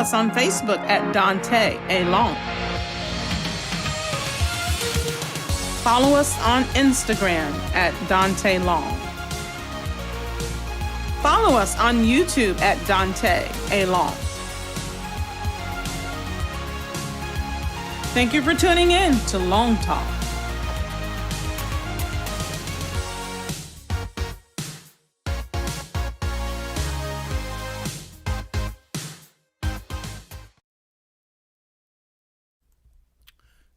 us on Facebook at Daunta A. Long. Follow us on Instagram at Daunta Long. Follow us on YouTube at Daunta A. Long. Thank you for tuning in to LongTalk.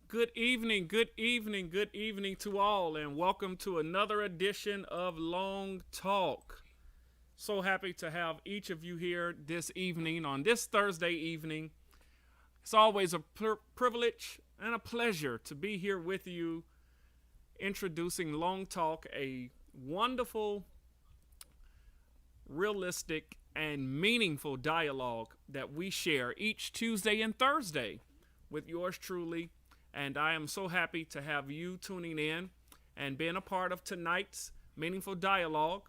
Good evening, good evening, good evening to all, and welcome to another edition of LongTalk. So happy to have each of you here this evening, on this Thursday evening. It's always a privilege and a pleasure to be here with you, introducing LongTalk, a wonderful, realistic, and meaningful dialogue that we share each Tuesday and Thursday with yours truly. And I am so happy to have you tuning in and being a part of tonight's meaningful dialogue.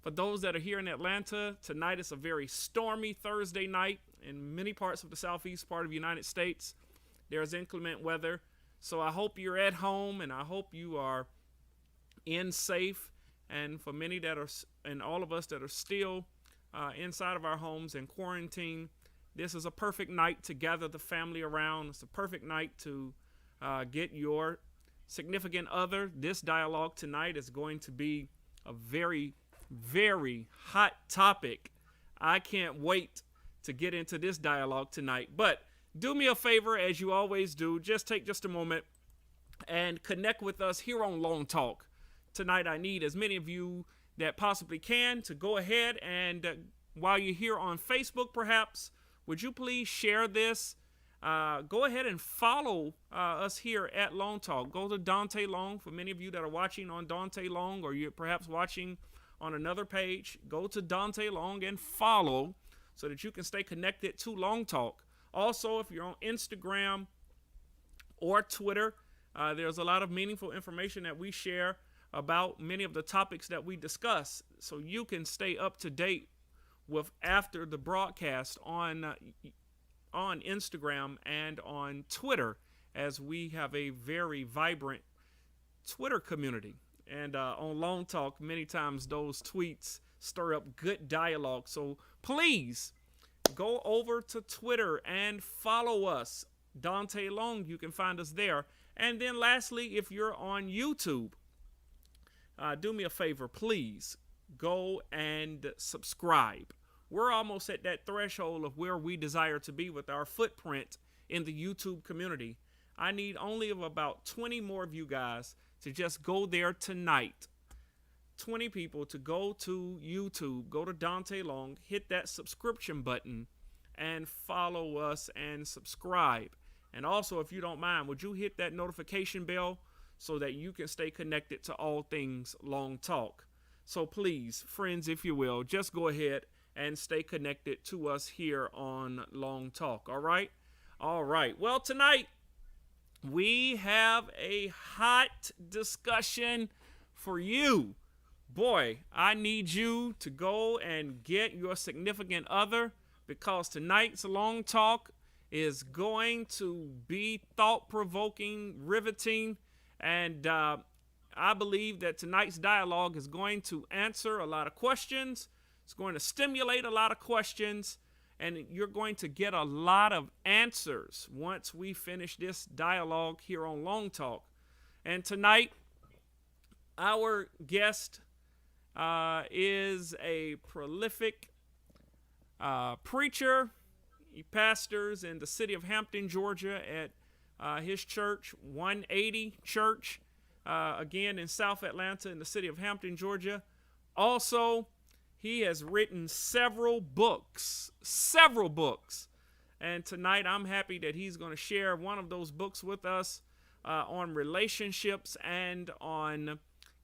For those that are here in Atlanta, tonight is a very stormy Thursday night. In many parts of the southeast part of the United States, there's inclement weather. So I hope you're at home and I hope you are in safe. And for many that are, and all of us that are still inside of our homes in quarantine, this is a perfect night to gather the family around. It's a perfect night to get your significant other. This dialogue tonight is going to be a very, very hot topic. I can't wait to get into this dialogue tonight. But do me a favor, as you always do, just take just a moment and connect with us here on LongTalk. Tonight I need as many of you that possibly can to go ahead and while you're here on Facebook perhaps, would you please share this? Go ahead and follow us here at LongTalk. Go to Daunta Long. For many of you that are watching on Daunta Long, or you're perhaps watching on another page, go to Daunta Long and follow so that you can stay connected to LongTalk. Also, if you're on Instagram or Twitter, there's a lot of meaningful information that we share about many of the topics that we discuss, so you can stay up to date with after the broadcast on Instagram and on Twitter, as we have a very vibrant Twitter community. And on LongTalk, many times those tweets stir up good dialogue. So please go over to Twitter and follow us, Daunta Long. You can find us there. And then lastly, if you're on YouTube, do me a favor, please go and subscribe. We're almost at that threshold of where we desire to be with our footprint in the YouTube community. I need only of about 20 more of you guys to just go there tonight. 20 people to go to YouTube, go to Daunta Long, hit that subscription button, and follow us and subscribe. And also, if you don't mind, would you hit that notification bell so that you can stay connected to all things LongTalk? So please, friends, if you will, just go ahead and stay connected to us here on LongTalk. All right? All right. Well, tonight we have a hot discussion for you. Boy, I need you to go and get your significant other, because tonight's LongTalk is going to be thought-provoking, riveting, and I believe that tonight's dialogue is going to answer a lot of questions. It's going to stimulate a lot of questions, and you're going to get a lot of answers once we finish this dialogue here on LongTalk. And tonight, our guest is a prolific preacher. He pastors in the city of Hampton, Georgia, at his church, 180 Church, again in South Atlanta in the city of Hampton, Georgia. Also, he has written several books. And tonight I'm happy that he's going to share one of those books with us on relationships and on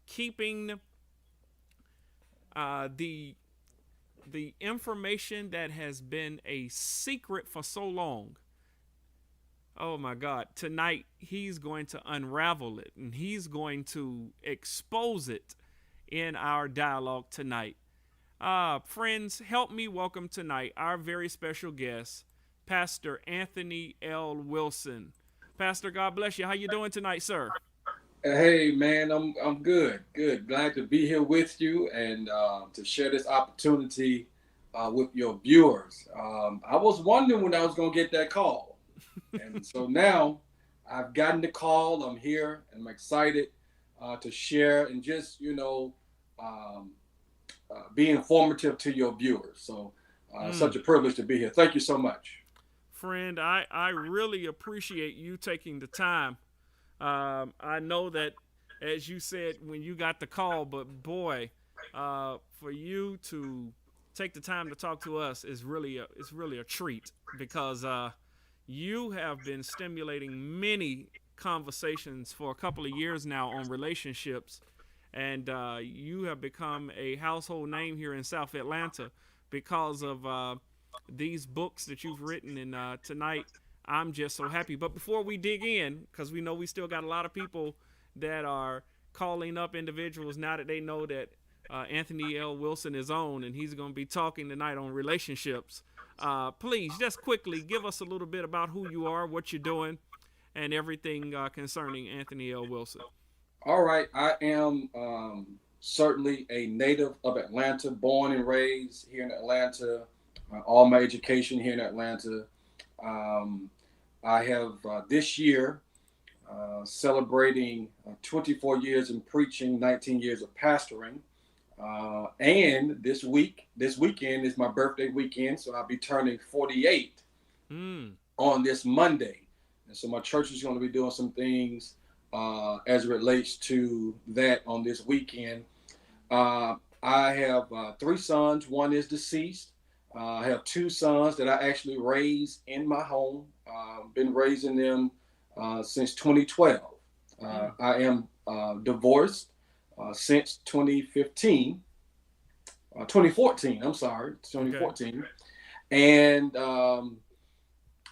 keeping the information that has been a secret for so long. Oh my God, tonight he's going to unravel it and he's going to expose it in our dialogue tonight. Friends, help me welcome tonight our very special guest, Pastor Anthony L. Wilson. Pastor, God bless you. How you doing tonight, sir? Hey man, I'm good. Glad to be here with you and to share this opportunity with your viewers. I was wondering when I was gonna get that call, and so now I've gotten the call. I'm here and I'm excited to share and just um, be informative to your viewers. So such a privilege to be here. Thank you so much. Friend, I really appreciate you taking the time. I know that, as you said when you got the call, but boy, for you to take the time to talk to us is really a treat because you have been stimulating many conversations for a couple of years now on relationships, and you have become a household name here in South Atlanta because of these books that you've written. And tonight, I'm just so happy. But before we dig in, because we know we still got a lot of people that are calling up individuals now that they know that Anthony L. Wilson is on and he's going to be talking tonight on relationships. Please, just quickly give us a little bit about who you are, what you're doing, and everything concerning Anthony L. Wilson. All right, I am certainly a native of Atlanta, born and raised here in Atlanta. All my education here in Atlanta. Um, I have this year celebrating 24 years in preaching, 19 years of pastoring. And this weekend is my birthday weekend, so I'll be turning 48 on this Monday. And so my church is going to be doing some things as it relates to that on this weekend. I have three sons. One is deceased. I have two sons that I actually raised in my home. Been raising them since 2012. I am divorced since 2014. I'm sorry, 2014. Okay. And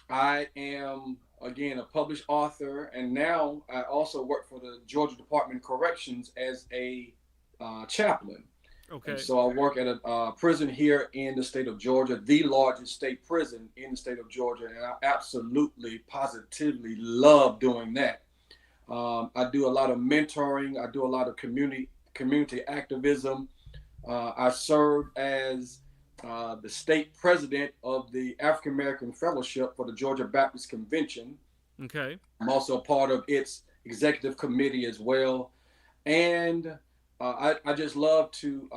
I am, again, a published author. And now I also work for the Georgia Department of Corrections as a chaplain. Okay. And so I work at a prison here in the state of Georgia, the largest state prison in the state of Georgia, and I absolutely, positively love doing that. I do a lot of mentoring. I do a lot of community activism. I serve as the state president of the African American Fellowship for the Georgia Baptist Convention. Okay. I'm also a part of its executive committee as well, and I just love to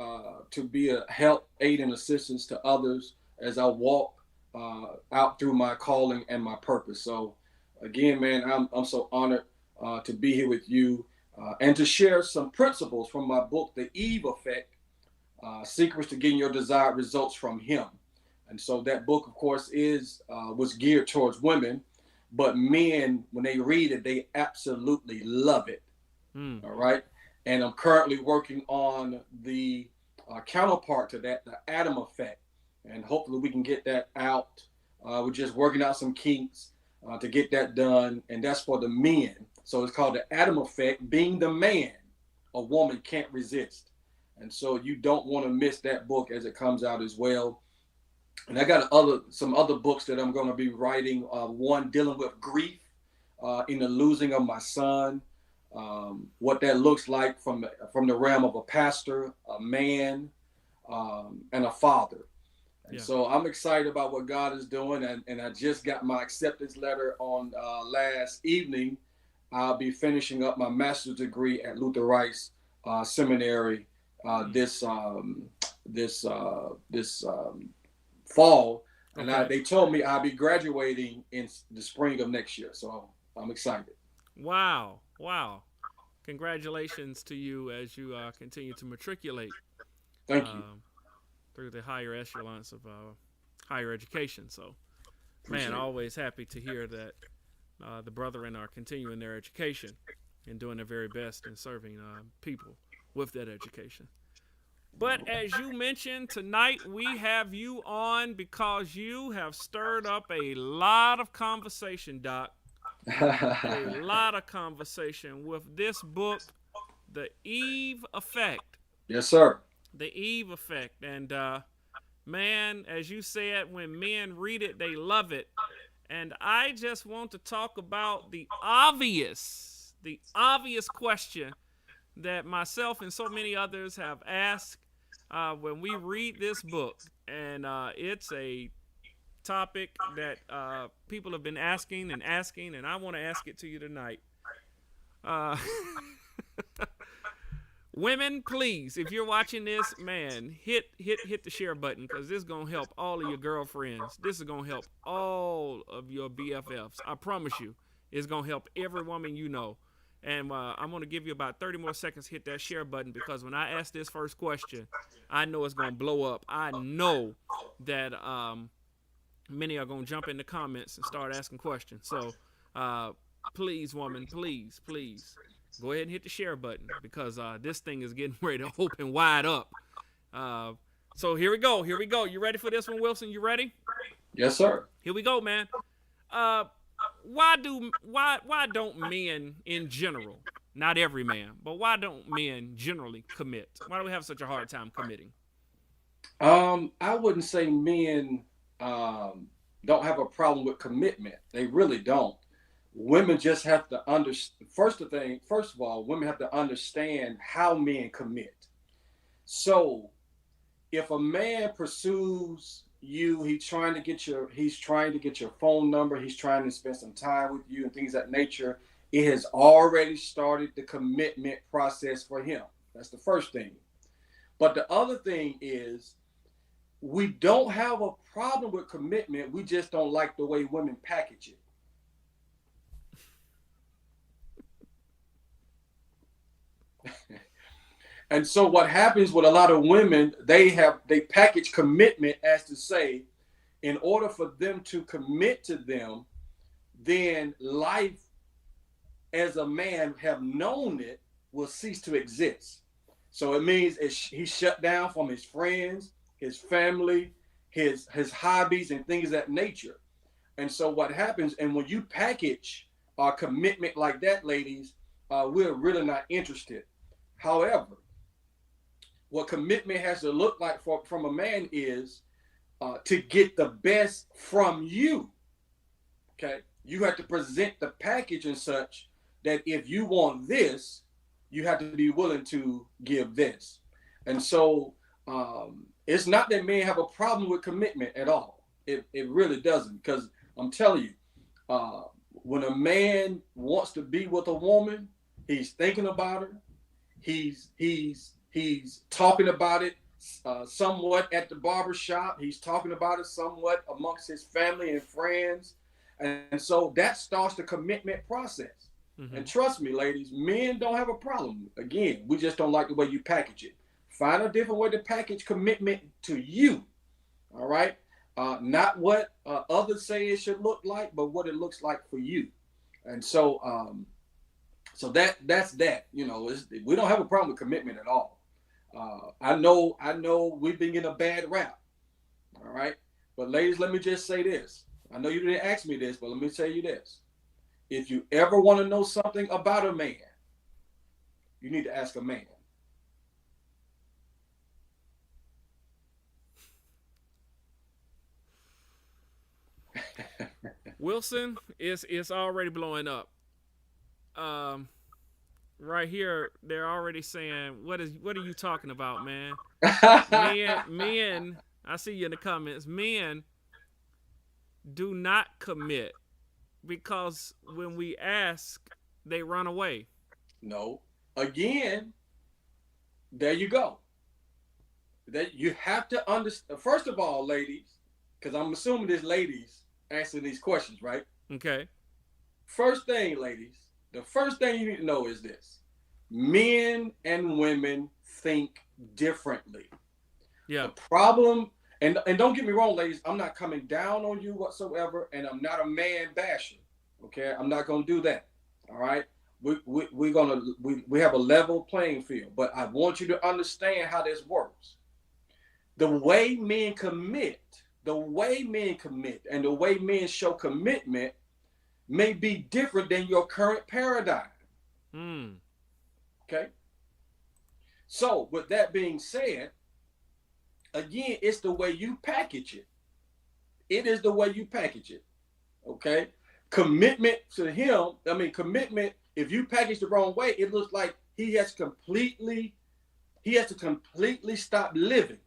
be a help, aid, and assistance to others as I walk out through my calling and my purpose. So, again, man, I'm so honored to be here with you and to share some principles from my book, The Eve Effect: Secrets to Getting Your Desired Results from Him. And so that book, of course, was geared towards women, but men, when they read it, they absolutely love it. All right. And I'm currently working on the counterpart to that, the Adam Effect. And hopefully we can get that out. We're just working out some kinks to get that done. And that's for the men. So it's called the Adam Effect. Being the man, a woman can't resist. And so you don't want to miss that book as it comes out as well. And I got some other books that I'm going to be writing. One dealing with grief in the losing of my son. What that looks like from the realm of a pastor, a man, and a father. And so I'm excited about what God is doing. And I just got my acceptance letter on last evening. I'll be finishing up my master's degree at Luther Rice Seminary this fall. And they told me I'll be graduating in the spring of next year. So I'm excited. Wow. Congratulations to you as you continue to matriculate. Thank you. Through the higher echelons of higher education. So, Appreciate man, always happy to hear that the brethren are continuing their education and doing their very best in serving people with that education. But as you mentioned, tonight we have you on because you have stirred up a lot of conversation, Doc. A lot of conversation with this book, The Eve Effect. Yes, sir. The Eve Effect. And Man, as you said, when men read it, they love it. And I just want to talk about the obvious question that myself and so many others have asked when we read this book. And it's a topic that people have been asking and asking, and I want to ask it to you tonight. Uh, Women, please, if you're watching this, man, hit the share button, because this is gonna help all of your girlfriends. This is gonna help all of your BFFs. I promise you, it's gonna help every woman you know. And I'm gonna give you about 30 more seconds to hit that share button, because when I ask this first question, I know it's gonna blow up. I know that many are gonna jump in the comments and start asking questions. So please, woman, please, please, go ahead and hit the share button, because this thing is getting ready to open wide up. So here we go. Here we go. You ready for this one, Wilson? You ready? Yes, sir. Here we go, man. Why don't men in general, not every man, but why don't men generally commit? Why do we have such a hard time committing? I wouldn't say men don't have a problem with commitment. They really don't. Women just have to understand. First of all, women have to understand how men commit. So, if a man pursues you, he's trying to get your phone number, he's trying to spend some time with you and things of that nature, it has already started the commitment process for him. That's the first thing. But the other thing is, we don't have a problem with commitment. We just don't like the way women package it. And so what happens with a lot of women, they package commitment as to say, in order for them to commit to them, then life as a man have known it will cease to exist. So it means he's shut down from his friends, his family, his hobbies and things of that nature. And so what happens, and when you package a commitment like that, ladies, we're really not interested. However, what commitment has to look like from a man is to get the best from you. Okay, you have to present the package and such that if you want this, you have to be willing to give this. And so it's not that men have a problem with commitment at all. It really doesn't, because I'm telling you, when a man wants to be with a woman, he's thinking about her. He's talking about it somewhat at the barber shop. He's talking about it somewhat amongst his family and friends. And so that starts the commitment process. Mm-hmm. And trust me, ladies, men don't have a problem. Again, we just don't like the way you package it. Find a different way to package commitment to you. All right? Not what others say it should look like, but what it looks like for you. And so so that's that. You know, we don't have a problem with commitment at all. I know we've been getting a bad rap. All right. But ladies, let me just say this. I know you didn't ask me this, but let me tell you this. If you ever want to know something about a man, you need to ask a man. Wilson, it's already blowing up. Right here, they're already saying, what are you talking about, man? Men, I see you in the comments. Men do not commit because when we ask, they run away. No. Again, there you go. That you have to understand. First of all, ladies, because I'm assuming there's ladies answering these questions, right? Okay. First thing, ladies, the first thing you need to know is this. Men and women think differently. Yeah. The problem, and don't get me wrong, ladies, I'm not coming down on you whatsoever, and I'm not a man basher. Okay, I'm not gonna do that. All right. We have a level playing field, but I want you to understand how this works. The way men commit, and the way men show commitment may be different than your current paradigm. Okay. So with that being said, Again, it's the way you package it. It is the way you package it. Okay? Commitment to him, commitment, if you package the wrong way, it looks like he has to completely stop living.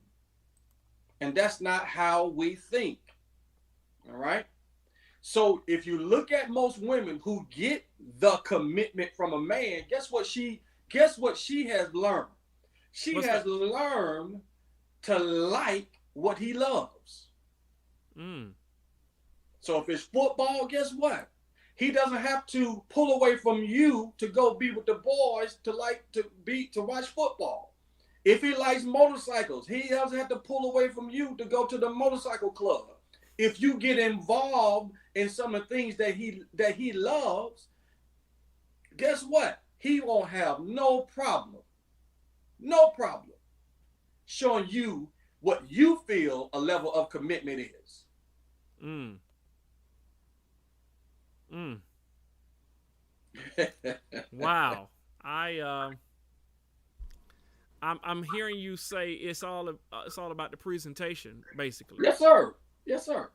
And that's not how we think. All right? So if you look at most women who get the commitment from a man, guess what she has learned? She has learned to like what he loves. So if it's football, guess what? He doesn't have to pull away from you to go be with the boys to watch football. If he likes motorcycles, he doesn't have to pull away from you to go to the motorcycle club. If you get involved in some of the things that he loves, guess what? He won't have no problem showing you what you feel a level of commitment is. Wow. I'm hearing you say it's all about the presentation, basically. Yes, sir.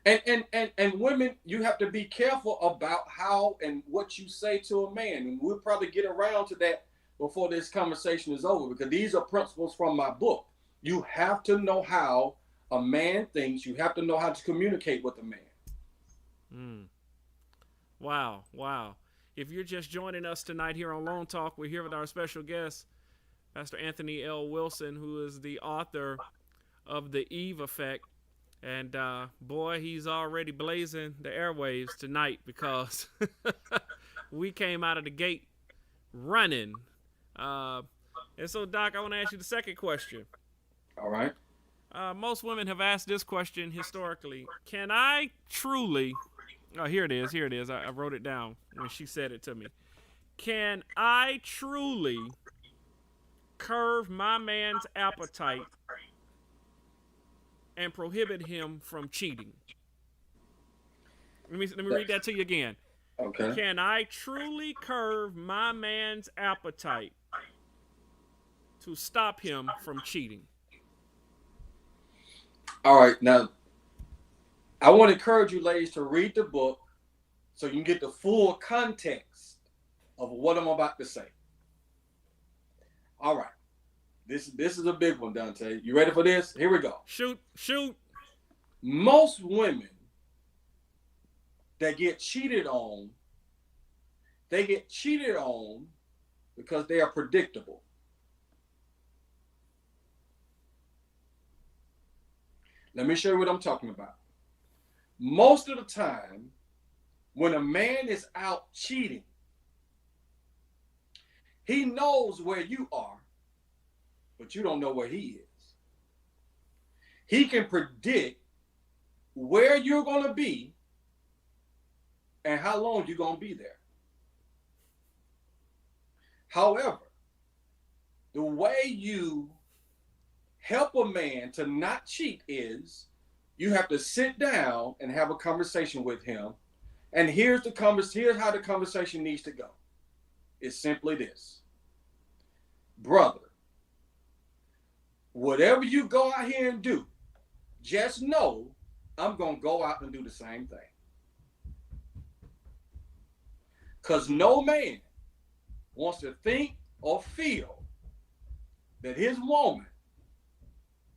And women, you have to be careful about how and what you say to a man. And we'll probably get around to that before this conversation is over, because these are principles from my book. You have to know how a man thinks. You have to know how to communicate with a man. Wow. If you're just joining us tonight here on LongTalk, we're here with our special guest, Pastor Anthony L. Wilson, who is the author of The Eve Effect. And boy, he's already blazing the airwaves tonight, because we came out of the gate running. And so, Doc, I want to ask you the second question. All right. Most women have asked this question historically. Can I truly... Oh, here it is. I wrote it down when she said it to me. Can I truly curve my man's appetite and prohibit him from cheating? Let me read that to you again. Okay. Can I truly curve my man's appetite to stop him from cheating? All right. Now, I want to encourage you ladies to read the book so you can get the full context of what I'm about to say. All right. This is a big one, Daunta. You ready for this? Here we go. Shoot. Most women that get cheated on, they get cheated on because they are predictable. Let me show you what I'm talking about. Most of the time, when a man is out cheating, he knows where you are, but you don't know where he is. He can predict where you're going to be and how long you're going to be there. However, the way you help a man to not cheat is you have to sit down and have a conversation with him. And here's how the conversation needs to go. It's simply this. Brother, whatever you go out here and do, just know I'm going to go out and do the same thing. Because no man wants to think or feel that his woman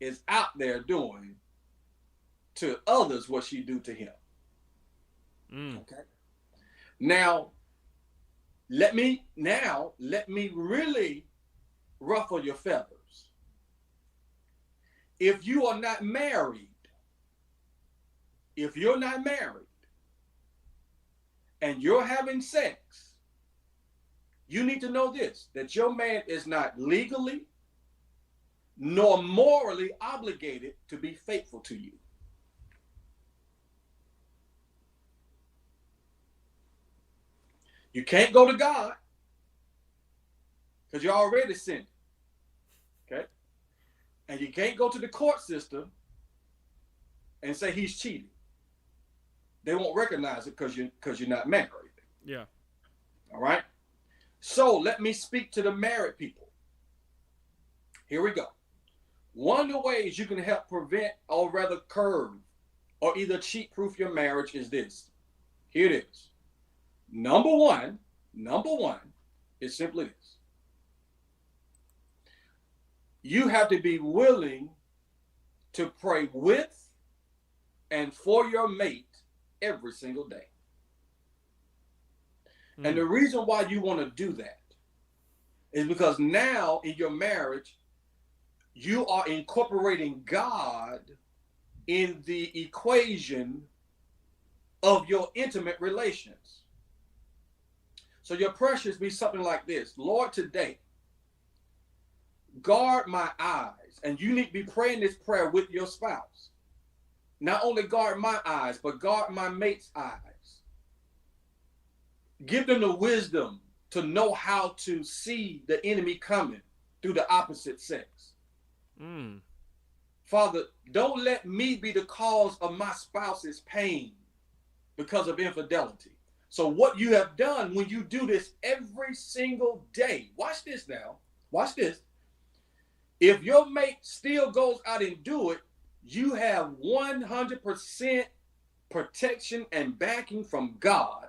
is out there doing to others what she do to him. Okay. Now let me really ruffle your feathers. If you're not married and you're having sex, you need to know this, that your man is not legally nor morally obligated to be faithful to you. You can't go to God because you're already sinning. Okay? And you can't go to the court system and say he's cheating. They won't recognize it because you're not married. Yeah. All right? So let me speak to the married people. Here we go. One of the ways you can help prevent or rather curb or either cheat proof your marriage is this. Here it is. Number one is simply this. You have to be willing to pray with and for your mate every single day. And the reason why you want to do that is because now in your marriage, you are incorporating God in the equation of your intimate relations. So your prayer should be something like this. Lord, today, guard my eyes. And you need to be praying this prayer with your spouse. Not only guard my eyes, but guard my mate's eyes. Give them the wisdom to know how to see the enemy coming through the opposite sex. Father, don't let me be the cause of my spouse's pain because of infidelity. So what you have done when you do this every single day, watch this now, watch this. If your mate still goes out and do it, you have 100% protection and backing from God,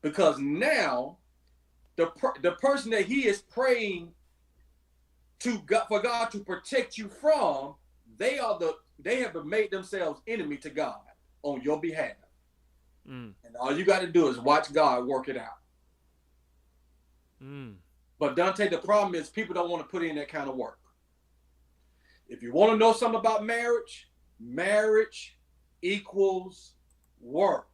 because now the person that he is praying to God, for God to protect you from, they have made themselves enemy to God on your behalf. And all you got to do is watch God work it out. But Daunta, the problem is people don't want to put in that kind of work. If you want to know something about marriage, marriage equals work.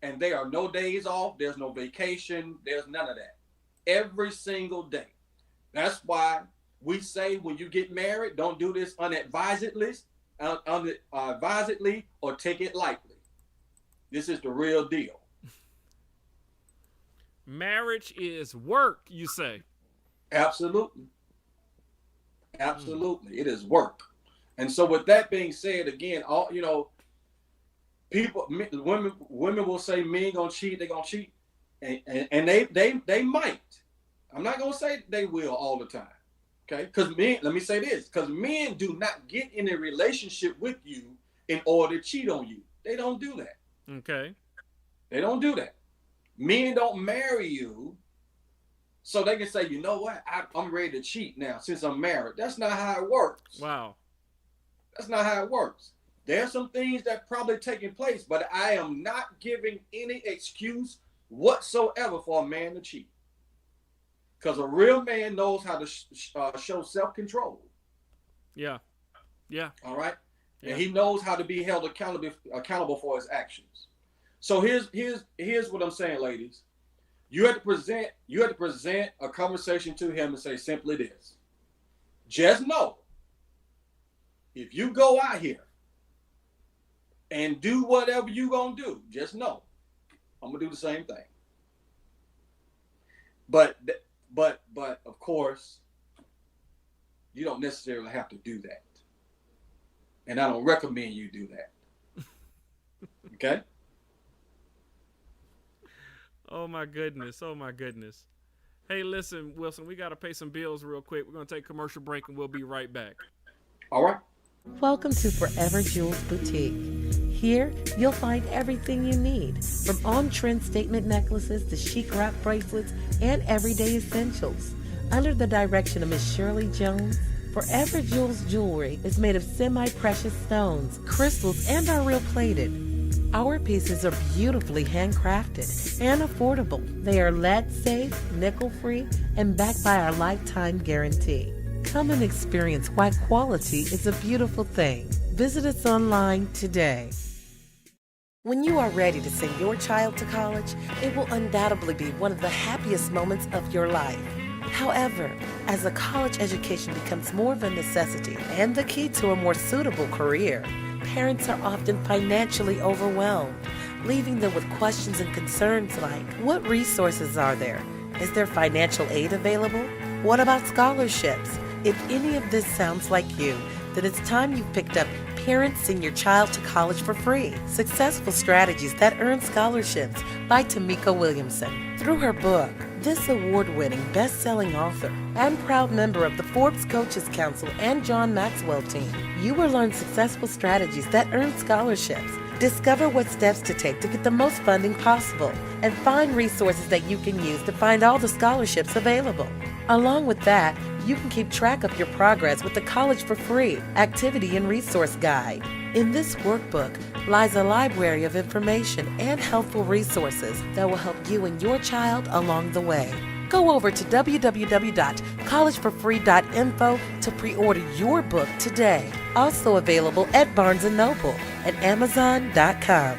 And there are no days off. There's no vacation. There's none of that. Every single day. That's why we say when you get married, don't do this unadvisedly or take it lightly. This is the real deal. Marriage is work, you say? Absolutely. Absolutely. It is work. And so with that being said, again, people, women will say men gonna cheat, they're gonna cheat. And they might. I'm not gonna say they will all the time. Okay? Because men, let me say this, because men do not get in a relationship with you in order to cheat on you. They don't do that. Okay. They don't do that. Men don't marry you so they can say, you know what, I'm ready to cheat now since I'm married. That's not how it works. Wow. That's not how it works. There's some things that probably taking place, but I am not giving any excuse whatsoever for a man to cheat. Because a real man knows how to show self-control. Yeah. Yeah. All right. Yeah. And he knows how to be held accountable for his actions. So here's what I'm saying, ladies. You have to present a conversation to him and say simply this. Just know, if you go out here and do whatever you gonna do, just know I'm gonna do the same thing. But of course, you don't necessarily have to do that. And I don't recommend you do that. Okay? Oh my goodness. Oh my goodness. Hey, listen, Wilson, we got to pay some bills real quick. We're going to take a commercial break and we'll be right back. All right. Welcome to Forever Jewels Boutique. Here, you'll find everything you need, from on-trend statement necklaces to chic wrap bracelets and everyday essentials. Under the direction of Miss Shirley Jones, Forever Jewels jewelry is made of semi-precious stones, crystals, and are real plated. Our pieces are beautifully handcrafted and affordable. They are lead safe, nickel-free, and backed by our lifetime guarantee. Come and experience why quality is a beautiful thing. Visit us online today. When you are ready to send your child to college, it will undoubtedly be one of the happiest moments of your life. However, as a college education becomes more of a necessity and the key to a more suitable career, parents are often financially overwhelmed, leaving them with questions and concerns like, what resources are there? Is there financial aid available? What about scholarships? If any of this sounds like you, then it's time you picked up Parents Send Your Child to College for Free: Successful Strategies That Earn Scholarships by Tamika Williamson. Through her book, This award-winning, best-selling author and proud member of the Forbes Coaches Council and John Maxwell team, you will learn successful strategies that earn scholarships, discover what steps to take to get the most funding possible, and find resources that you can use to find all the scholarships available. Along with that, you can keep track of your progress with the College for Free Activity and Resource Guide. In this workbook lies a library of information and helpful resources that will help you and your child along the way. Go over to www.collegeforfree.info to pre-order your book today. Also available at Barnes & Noble and Amazon.com.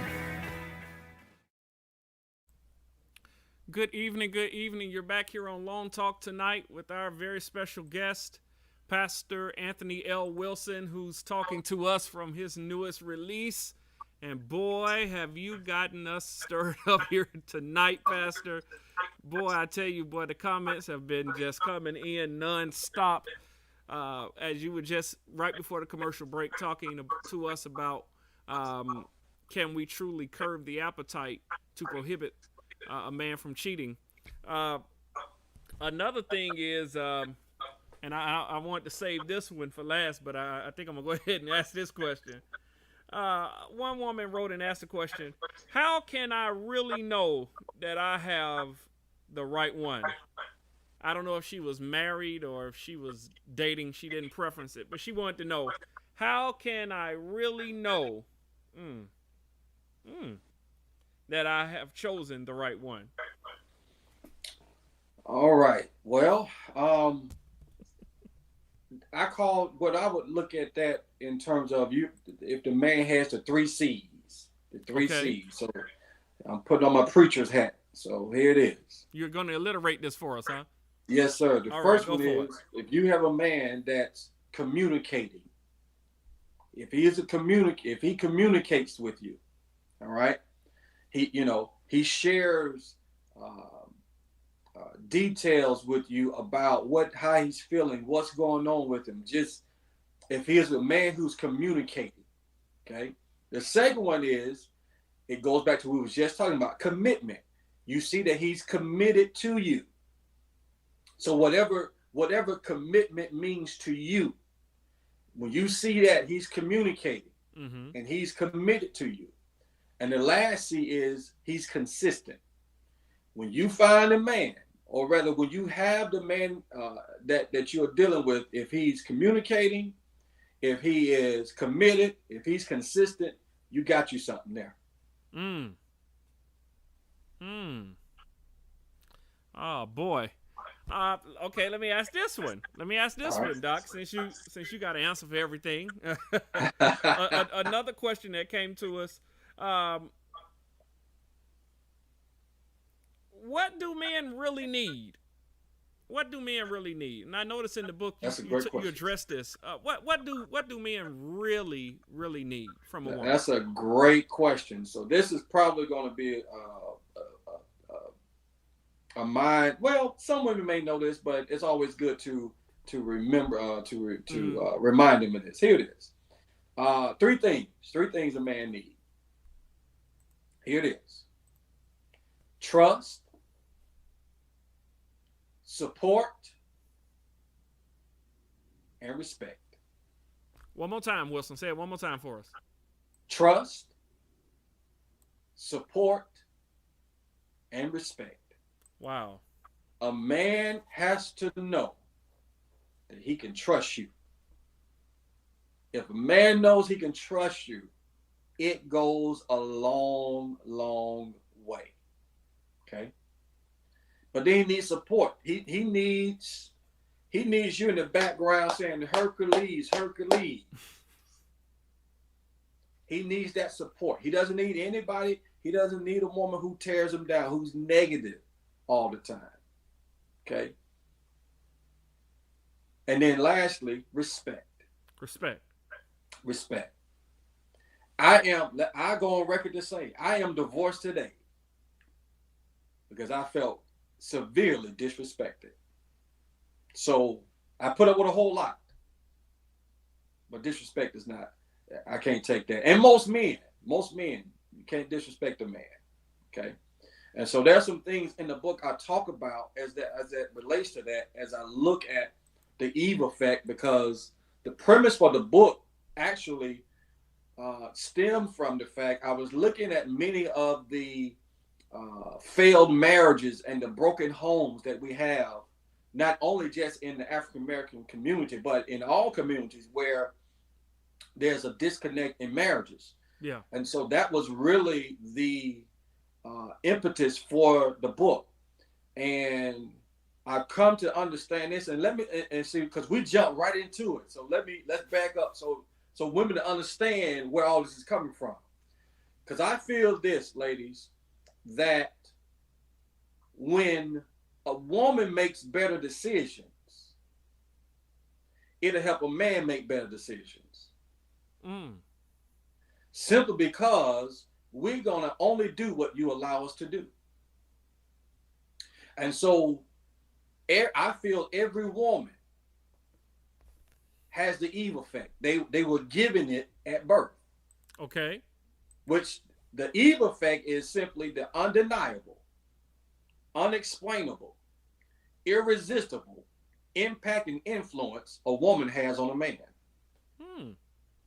Good evening, good evening. You're back here on LongTalk tonight with our very special guest, Pastor Anthony L. Wilson, who's talking to us from his newest release. And boy, have you gotten us stirred up here tonight, Pastor. Boy, I tell you, boy, the comments have been just coming in nonstop. As you were just right before the commercial break talking to us about can we truly curb the appetite to prohibit a man from cheating. Another thing is, and I want to save this one for last, but I think I'm going to go ahead and ask this question. One woman wrote and asked the question, how can I really know that I have the right one? I don't know if she was married or if she was dating. She didn't preference it, but she wanted to know, how can I really know that I have chosen the right one? All right. Well, I would look at that in terms of if the man has the three C's, C's. So I'm putting on my preacher's hat. So here it is. You're going to alliterate this for us, huh? Yes, sir. The first one is, if you have a man that's communicating, if he communicates with you, all right, he shares details with you about how he's feeling, what's going on with him. Just if he is a man who's communicating, okay. The second one is, it goes back to what we was just talking about, commitment. You see that he's committed to you. So whatever commitment means to you, when you see that he's communicating and he's committed to you. And the last C is, he's consistent. When you find a man, or rather when you have the man that you're dealing with, if he's communicating, if he is committed, if he's consistent, you got you something there. Oh boy. Okay, let me ask this one. Doc, since you got an answer for everything. Another question that came to us. What do men really need? And I noticed in the book you addressed this. What do men really need from a woman? That's a great question. So this is probably going to be a mind. Well, some women may know this, but it's always good to remember to remind them of this. Here it is. Three things a man needs. Here it is. Trust, support, and respect. One more time, Wilson. Say it one more time for us. Trust, support, and respect. Wow. A man has to know that he can trust you. If a man knows he can trust you, it goes a long, long way. Okay? But then he needs support. He needs you in the background saying, Hercules, Hercules. He needs that support. He doesn't need anybody. He doesn't need a woman who tears him down, who's negative all the time. Okay? And then lastly, respect. Respect. I go on record to say, I am divorced today because I felt severely disrespected. So I put up with a whole lot, but disrespect is not, I can't take that. And most men, you can't disrespect a man. Okay. And so there's some things in the book I talk about as that relates to that, as I look at the Eve effect, because the premise for the book actually stemmed from the fact I was looking at many of the failed marriages and the broken homes that we have, not only just in the African American community, but in all communities where there's a disconnect in marriages. Yeah. And so that was really the impetus for the book. And I've come to understand this, and let me and see, because we jump right into it. So let's back up so women to understand where all this is coming from. Because I feel this, ladies, that when a woman makes better decisions, it'll help a man make better decisions. Simply because we're going to only do what you allow us to do. And so I feel every woman has the Eve effect. They were given it at birth. Okay. Which the Eve effect is simply the undeniable, unexplainable, irresistible impact and influence a woman has on a man.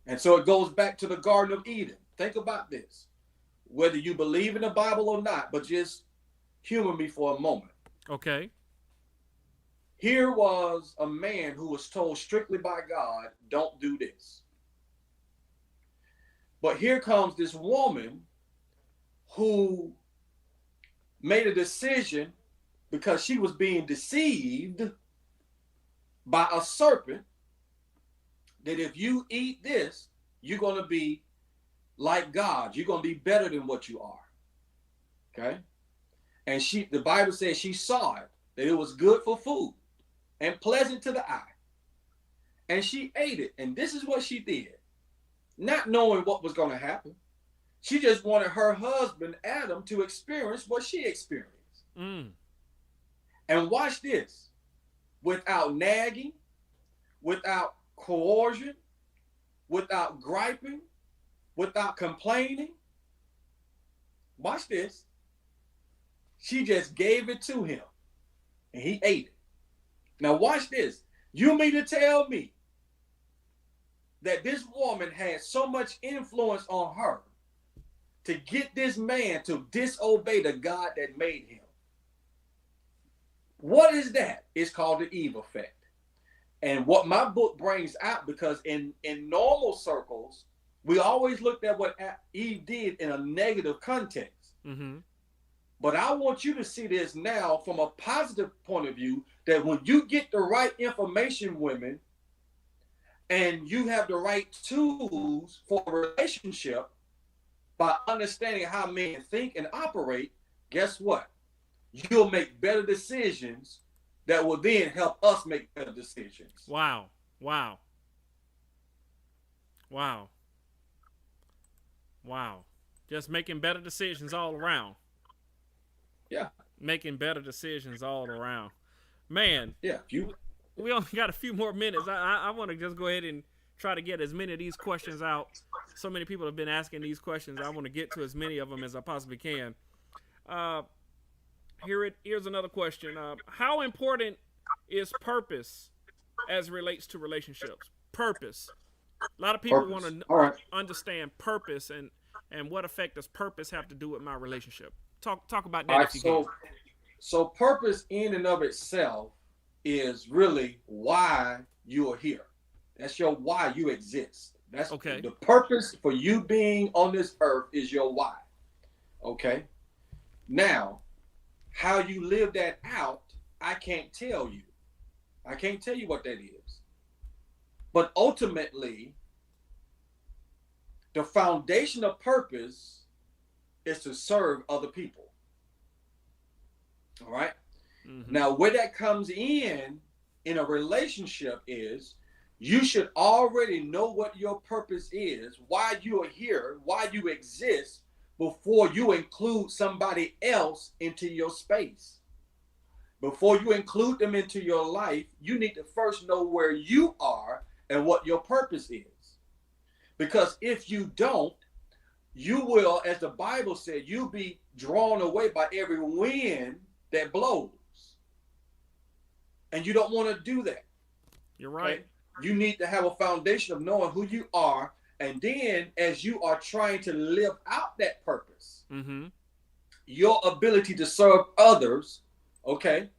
And so it goes back to the Garden of Eden. Think about this. Whether you believe in the Bible or not, but just humor me for a moment. Okay. Here was a man who was told strictly by God, don't do this. But here comes this woman who made a decision because she was being deceived by a serpent, that if you eat this, you're going to be like God. You're going to be better than what you are. Okay? And the Bible says she saw it, that it was good for food and pleasant to the eye. And she ate it. And this is what she did. Not knowing what was going to happen. She just wanted her husband, Adam, to experience what she experienced. And watch this. Without nagging, without coercion, without griping, without complaining. Watch this. She just gave it to him and he ate it. Now watch this. You mean to tell me that this woman had so much influence on her to get this man to disobey the God that made him? What is that? It's called the Eve effect. And what my book brings out, because in normal circles, we always looked at what Eve did in a negative context. But I want you to see this now from a positive point of view, that when you get the right information, women, and you have the right tools for a relationship by understanding how men think and operate, guess what? You'll make better decisions that will then help us make better decisions. Wow. Wow. Wow. Wow. Just making better decisions all around. Yeah. Making better decisions all around. Man. Yeah. We only got a few more minutes. I want to just go ahead and try to get as many of these questions out. So many people have been asking these questions. I want to get to as many of them as I possibly can. Here's another question. How important is purpose as it relates to relationships? Purpose. A lot of people want to understand purpose and what effect does purpose have to do with my relationship. Talk about that if you can. So purpose in and of itself is really why you are here. That's your why you exist. That's okay. The purpose for you being on this earth is your why. Okay. Now, how you live that out, I can't tell you. I can't tell you what that is. But ultimately, the foundation of purpose is to serve other people. All right. Now, where that comes in a relationship is you should already know what your purpose is, why you are here, why you exist, before you include somebody else into your space. Before you include them into your life, you need to first know where you are and what your purpose is. Because if you don't, you will, as the Bible said, you'll be drawn away by every wind that blows. And you don't want to do that. You're right. Okay? You need to have a foundation of knowing who you are. And then as you are trying to live out that purpose, your ability to serve others, okay,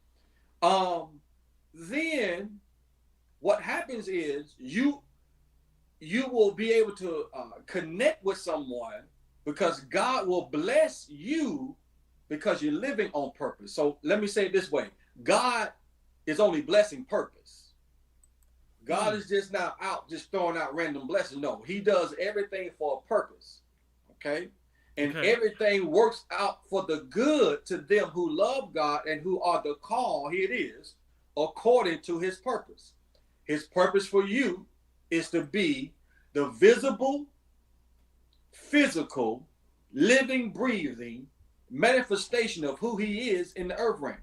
then what happens is you will be able to connect with someone because God will bless you because you're living on purpose. So let me say it this way. God is only blessing purpose. God is just not out just throwing out random blessings. No, he does everything for a purpose. Okay? And everything works out for the good to them who love God and who are the call, here it is, according to his purpose. His purpose for you is to be the visible, physical, living, breathing manifestation of who he is in the earth realm.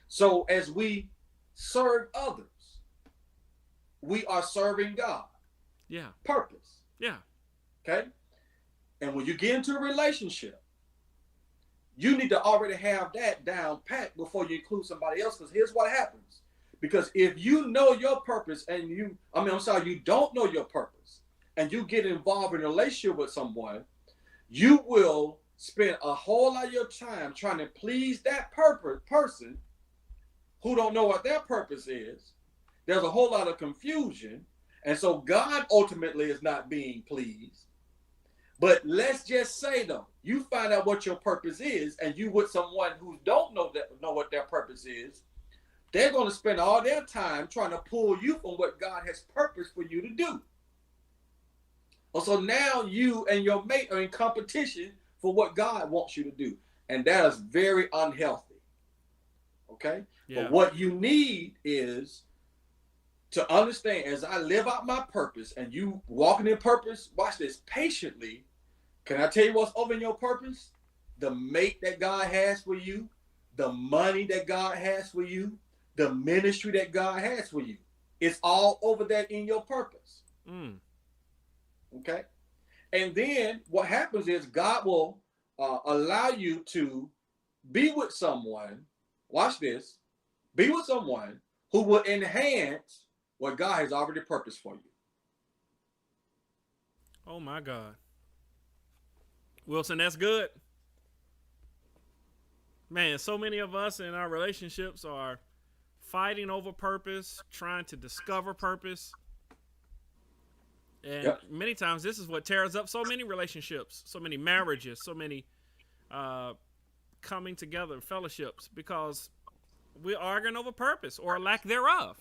So as we serve others, we are serving God. Yeah. Purpose. Yeah. Okay? And when you get into a relationship, you need to already have that down pat before you include somebody else. Because here's what happens. Because if you know your purpose and you don't know your purpose and you get involved in a relationship with someone, you will spend a whole lot of your time trying to please that person who don't know what their purpose is. There's a whole lot of confusion. And so God ultimately is not being pleased. But let's just say, though, you find out what your purpose is and you with someone who don't know what their purpose is, they're going to spend all their time trying to pull you from what God has purposed for you to do. So now you and your mate are in competition for what God wants you to do. And that is very unhealthy. Okay? Yeah. But what you need is to understand, as I live out my purpose and you walking in purpose, watch this, patiently. Can I tell you what's over in your purpose? The mate that God has for you, the money that God has for you, the ministry that God has for you. It's all over that in your purpose. Okay? And then what happens is God will allow you to be with someone, watch this, be with someone who will enhance what God has already purposed for you. Oh my God. Wilson, that's good. Man, so many of us in our relationships are fighting over purpose, trying to discover purpose. And many times this is what tears up so many relationships, so many marriages, so many coming together, fellowships, because we're arguing over purpose or lack thereof.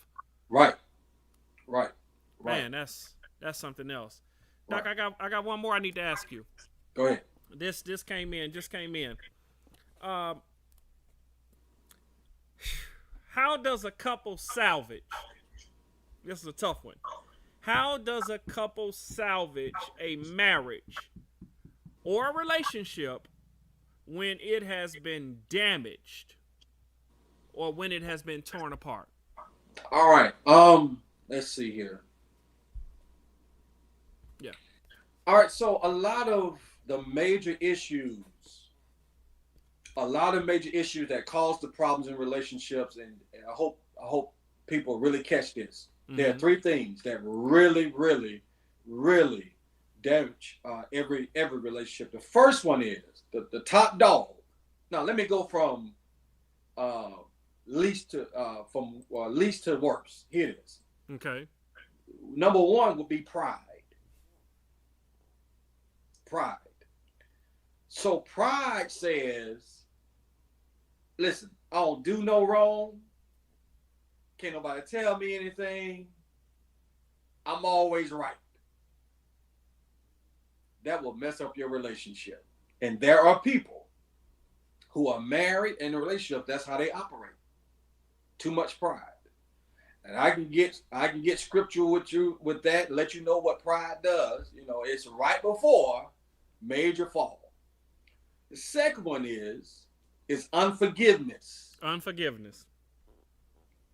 Right. Man, that's something else. Doc, I got one more I need to ask you. Go ahead. This just came in. How does a couple salvage? This is a tough one. How does a couple salvage a marriage or a relationship when it has been damaged or when it has been torn apart? All right. Let's see here. Yeah. All right. So a lot of the major issues that cause the problems in relationships, and I hope people really catch this. There are three things that really, really, really damage every relationship. The first one is the top dog. Now let me go from least to worst. Here it is. Okay. Number one would be pride. So pride says, listen, I don't do no wrong. Can't nobody tell me anything. I'm always right. That will mess up your relationship. And there are people who are married in a relationship, that's how they operate. Too much pride. And I can get scriptural with that, let you know what pride does. You know, it's right before major fall. The second one is unforgiveness.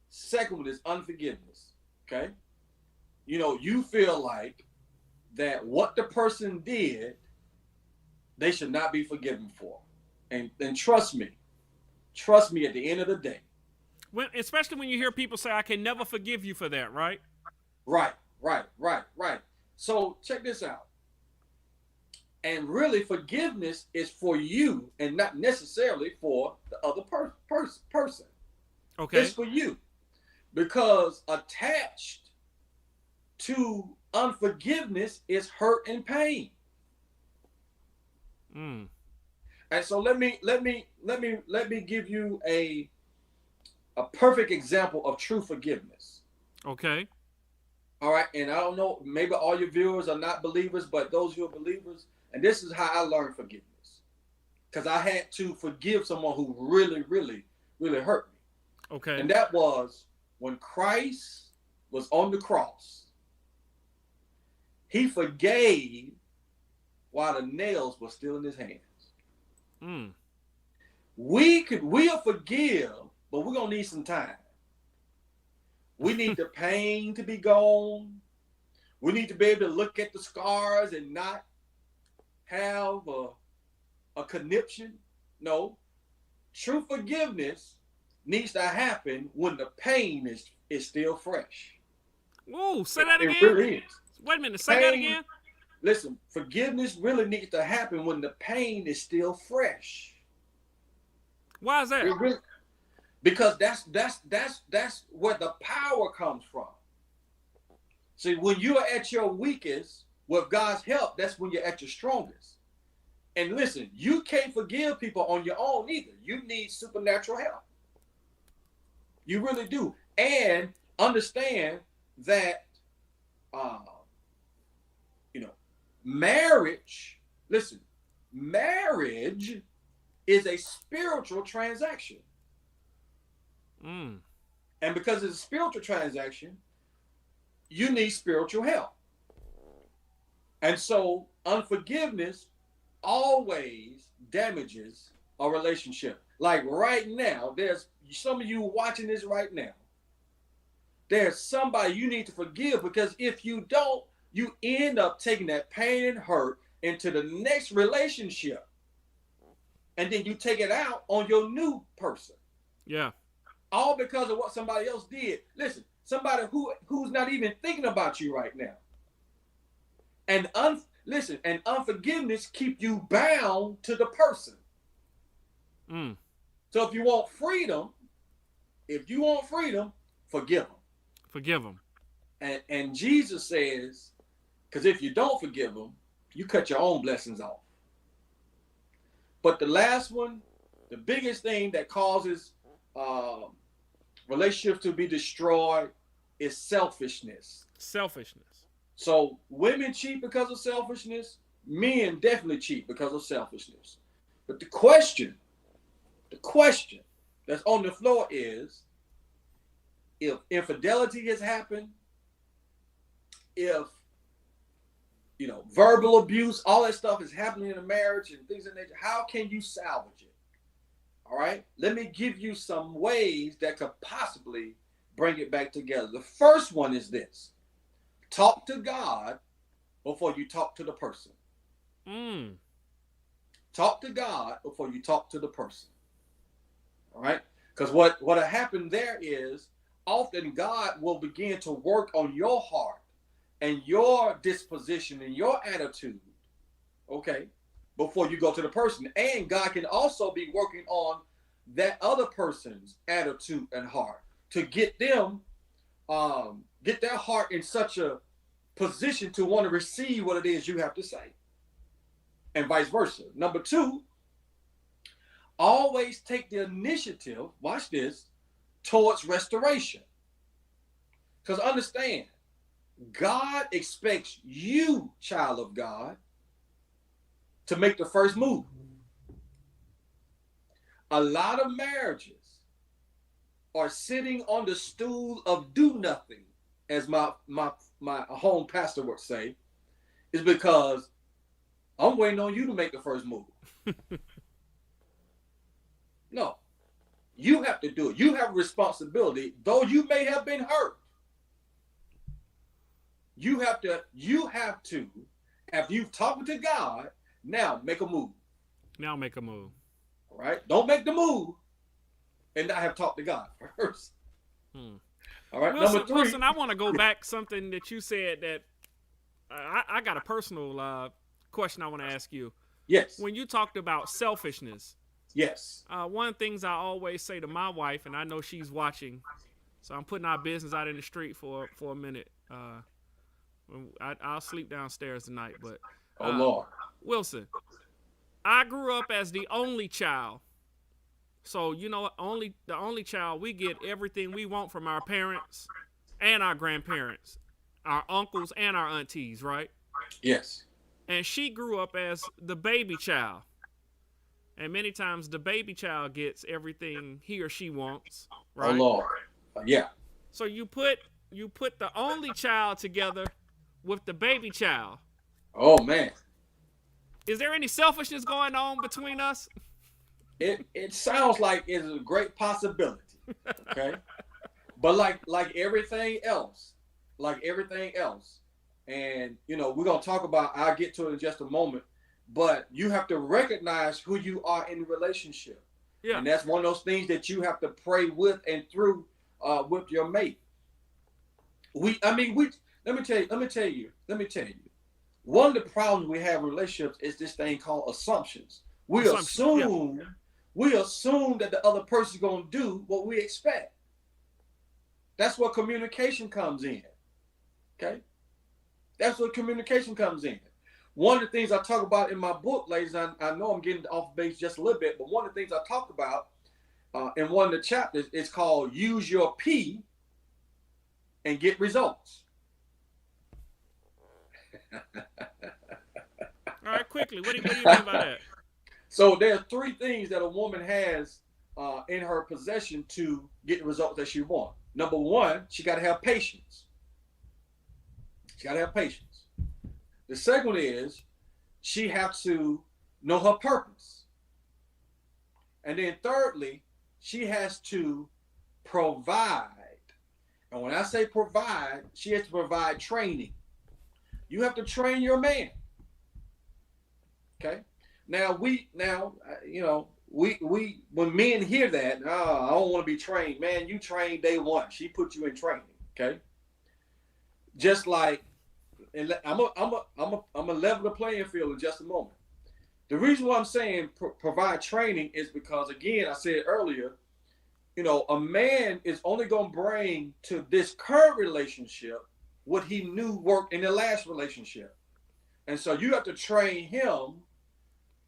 Second one is unforgiveness. Okay? You know, you feel like that what the person did, they should not be forgiven for. And trust me at the end of the day. Especially when you hear people say, I can never forgive you for that, right? Right. So check this out. And really, forgiveness is for you and not necessarily for the other person. Okay. It's for you. Because attached to unforgiveness is hurt and pain. Mm. And so let me give you a perfect example of true forgiveness. Okay. All right. And I don't know, maybe all your viewers are not believers, but those who are believers, and this is how I learned forgiveness. Because I had to forgive someone who really, really, really hurt me. Okay. And that was when Christ was on the cross. He forgave while the nails were still in his hands. Mm. We'll forgive, but we're gonna need some time. We need the pain to be gone. We need to be able to look at the scars and not have a conniption. No, true forgiveness needs to happen when the pain is still fresh. Whoa, say that again. It really is. Wait a minute, say that again. Listen, forgiveness really needs to happen when the pain is still fresh. Why is that? Because that's where the power comes from. See, when you are at your weakest, with God's help, that's when you're at your strongest. And listen, you can't forgive people on your own either. You need supernatural help. You really do. And understand that, marriage is a spiritual transaction. Mm. And because it's a spiritual transaction, you need spiritual help. And so unforgiveness always damages a relationship. Like right now, there's some of you watching this right now. There's somebody you need to forgive, because if you don't, you end up taking that pain and hurt into the next relationship. And then you take it out on your new person. Yeah. All because of what somebody else did. Listen, somebody who's not even thinking about you right now. And unforgiveness keep you bound to the person. Mm. So if you want freedom, forgive them. Forgive them. And Jesus says, because if you don't forgive them, you cut your own blessings off. But the last one, the biggest thing that causes relationships to be destroyed is selfishness. Selfishness. So women cheat because of selfishness. Men definitely cheat because of selfishness. But the question that's on the floor is, if infidelity has happened, if verbal abuse, all that stuff is happening in a marriage and things of that nature, how can you salvage it? All right, let me give you some ways that could possibly bring it back together. The first one is this: talk to God before you talk to the person. Talk to God before you talk to the person. All right, because what happened there is, often God will begin to work on your heart and your disposition and your attitude, okay, before you go to the person. And God can also be working on that other person's attitude and heart to get them, get their heart in such a position to want to receive what it is you have to say, and vice versa. Number two, always take the initiative, watch this, towards restoration. Because understand, God expects you, child of God, to make the first move. A lot of marriages are sitting on the stool of do nothing, as my home pastor would say, is because I'm waiting on you to make the first move. No, you have to do it. You have a responsibility, though you may have been hurt. You have to, after you've talked to God, now make a move. Now make a move. All right? Don't make the move and not have talked to God first. All right, Wilson, number 3. Wilson, I want to go back something that you said that I got a personal question I want to ask you. Yes. When you talked about selfishness, Yes. one of the things I always say to my wife, and I know she's watching, so I'm putting our business out in the street for a minute. I'll sleep downstairs tonight, but Oh Lord. Wilson, I grew up as the only child. So, you know, the only child, we get everything we want from our parents and our grandparents, our uncles and our aunties, right? Yes. And she grew up as the baby child. And many times the baby child gets everything he or she wants, right? Oh Lord. Yeah. So you put the only child together with the baby child. Oh man. Is there any selfishness going on between us? It sounds like it's a great possibility. Okay. But like everything else, and you know, we're gonna talk about, I'll get to it in just a moment, but you have to recognize who you are in the relationship. Yeah. And that's one of those things that you have to pray with and through with your mate. Let me tell you. One of the problems we have in relationships is this thing called assumptions. We assume that the other person's gonna do what we expect. That's where communication comes in. Okay? That's where communication comes in. One of the things I talk about in my book, ladies, I know I'm getting off base just a little bit, but one of the things I talk about in one of the chapters is called Use Your P and Get Results. All right, quickly. What do you mean by that? So there are 3 things that a woman has in her possession to get the results that she wants. Number 1, she got to have patience. The second one is she has to know her purpose. And then thirdly, she has to provide. And when I say provide, she has to provide training. You have to train your man. Okay? Now when men hear that, I don't want to be trained. Man, you trained day one. She put you in training. Okay. Just like, and I'm a level the playing field in just a moment. The reason why I'm saying provide training is because, again, I said earlier, you know, a man is only going to bring to this current relationship what he knew worked in the last relationship. And so you have to train him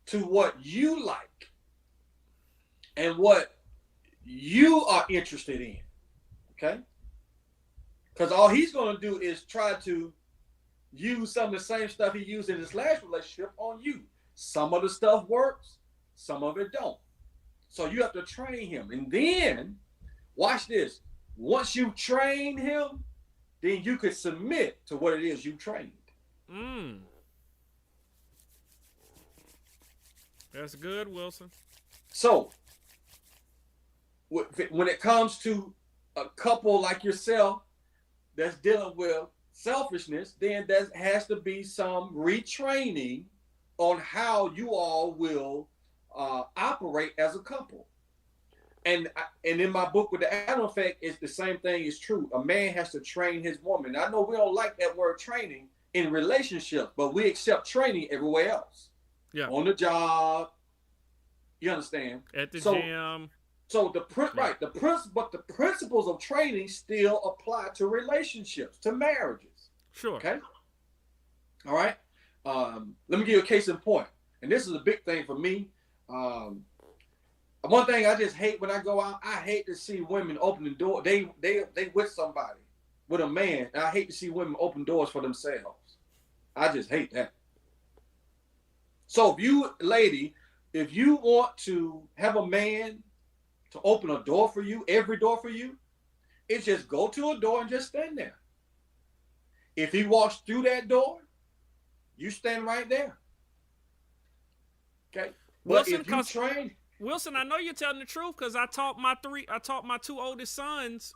to what you like and what you are interested in. Okay? Because all he's going to do is try to use some of the same stuff he used in his last relationship on you. Some of the stuff works, some of it don't. So you have to train him. And then, watch this. Once you train him, then you could submit to what it is you trained. That's good, Wilson. So, when it comes to a couple like yourself that's dealing with selfishness, then there has to be some retraining on how you all will operate as a couple. And in my book with the Adam Effect, it's the same thing is true. A man has to train his woman. I know we don't like that word training in relationships, but we accept training everywhere else. Yeah. On the job, you understand? At the gym. So the principles of training still apply to relationships, to marriages. Sure. Okay. All right. Let me give you a case in point, and this is a big thing for me. One thing I just hate when I go out, I hate to see women open the door. They with somebody, with a man. And I hate to see women open doors for themselves. I just hate that. So if you want to have a man to open a door for you, every door for you, it's just go to a door and just stand there. If he walks through that door, you stand right there. Okay. But Wilson, if you train, Wilson, I know you're telling the truth because I taught my 2 oldest sons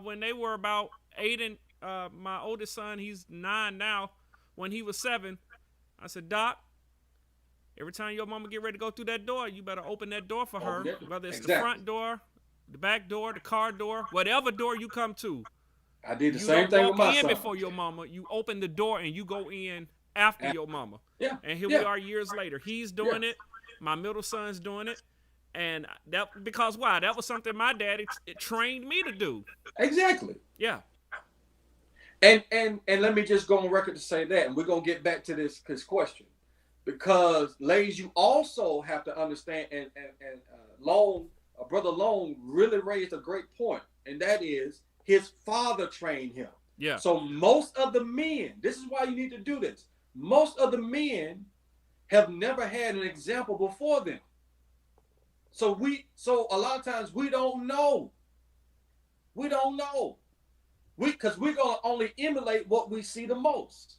when they were about 8 my oldest son, he's 9 now. When he was 7, I said, Doc, every time your mama get ready to go through that door, you better open that door for her. Whether it's the front door, the back door, the car door, whatever door you come to. I did the same thing with my son. You don't walk in before your mama. You open the door and you go in after your mama. Yeah. And here we are years later. He's doing it. My middle son's doing it. And that, because why? That was something my daddy trained me to do. Exactly. Yeah. And let me just go on record to say that, and we're gonna get back to this question, because ladies, you also have to understand, and Brother Long really raised a great point, and that is his father trained him. Yeah. So most of the men, this is why you need to do this. Most of the men have never had an example before them. So a lot of times we don't know. Because we're going to only emulate what we see the most.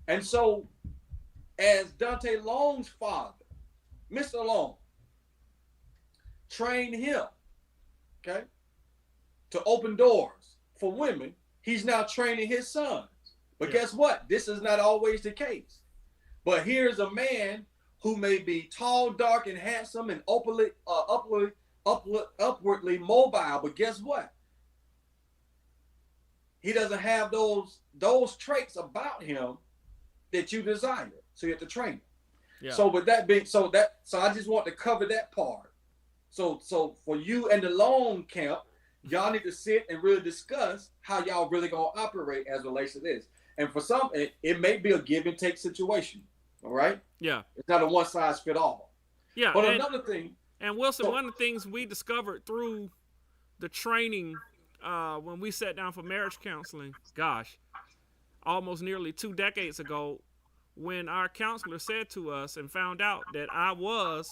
And so, as Daunta Long's father, Mr. Long, trained him, okay, to open doors for women, he's now training his sons. But guess what? This is not always the case. But here's a man who may be tall, dark, and handsome, and upwardly mobile. But guess what? He doesn't have those traits about him that you desire. So you have to train him. Yeah. So with that being, so I just want to cover that part. So for you and the Long camp, y'all need to sit and really discuss how y'all really gonna operate as it relates to this. And for some, it may be a give and take situation. All right. Yeah. It's not a one size fit all. Yeah. But another thing. And Wilson, one of the things we discovered through the training when we sat down for marriage counseling, almost nearly 2 decades ago, when our counselor said to us and found out that I was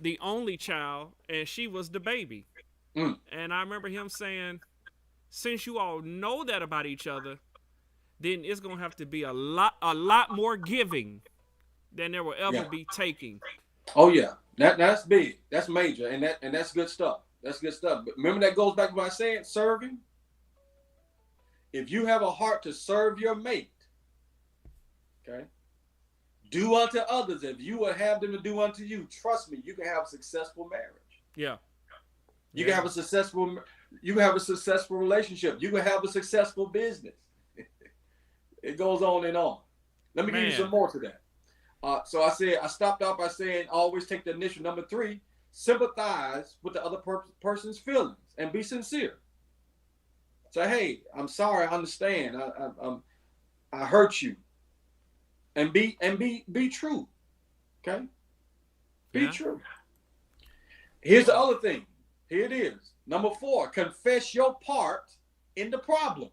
the only child and she was the baby. And I remember him saying, since you all know that about each other, then it's going to have to be a lot more giving than there will ever be taking. Oh yeah. That's big. That's major. And that's good stuff. That's good stuff. But remember, that goes back to what I said, serving. If you have a heart to serve your mate, okay, do unto others. If you would have them to do unto you, trust me, you can have a successful marriage. Yeah. You can have a successful relationship. You can have a successful business. It goes on and on. Let me give you some more to that. So I stopped off by saying, always take the initial. Number 3, sympathize with the other person's feelings and be sincere. Say, hey, I'm sorry, I understand. I hurt you. And be true. Okay? Be true. Here's the other thing. Here it is. Number 4, confess your part in the problem.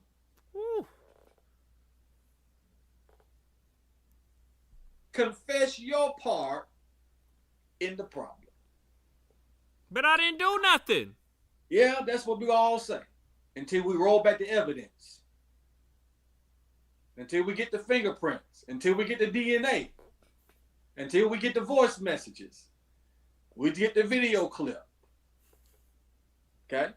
Woo. Confess your part in the problem. But I didn't do nothing. Yeah, that's what we all say. Until we roll back the evidence. Until we get the fingerprints. Until we get the DNA. Until we get the voice messages. We get the video clip. Okay?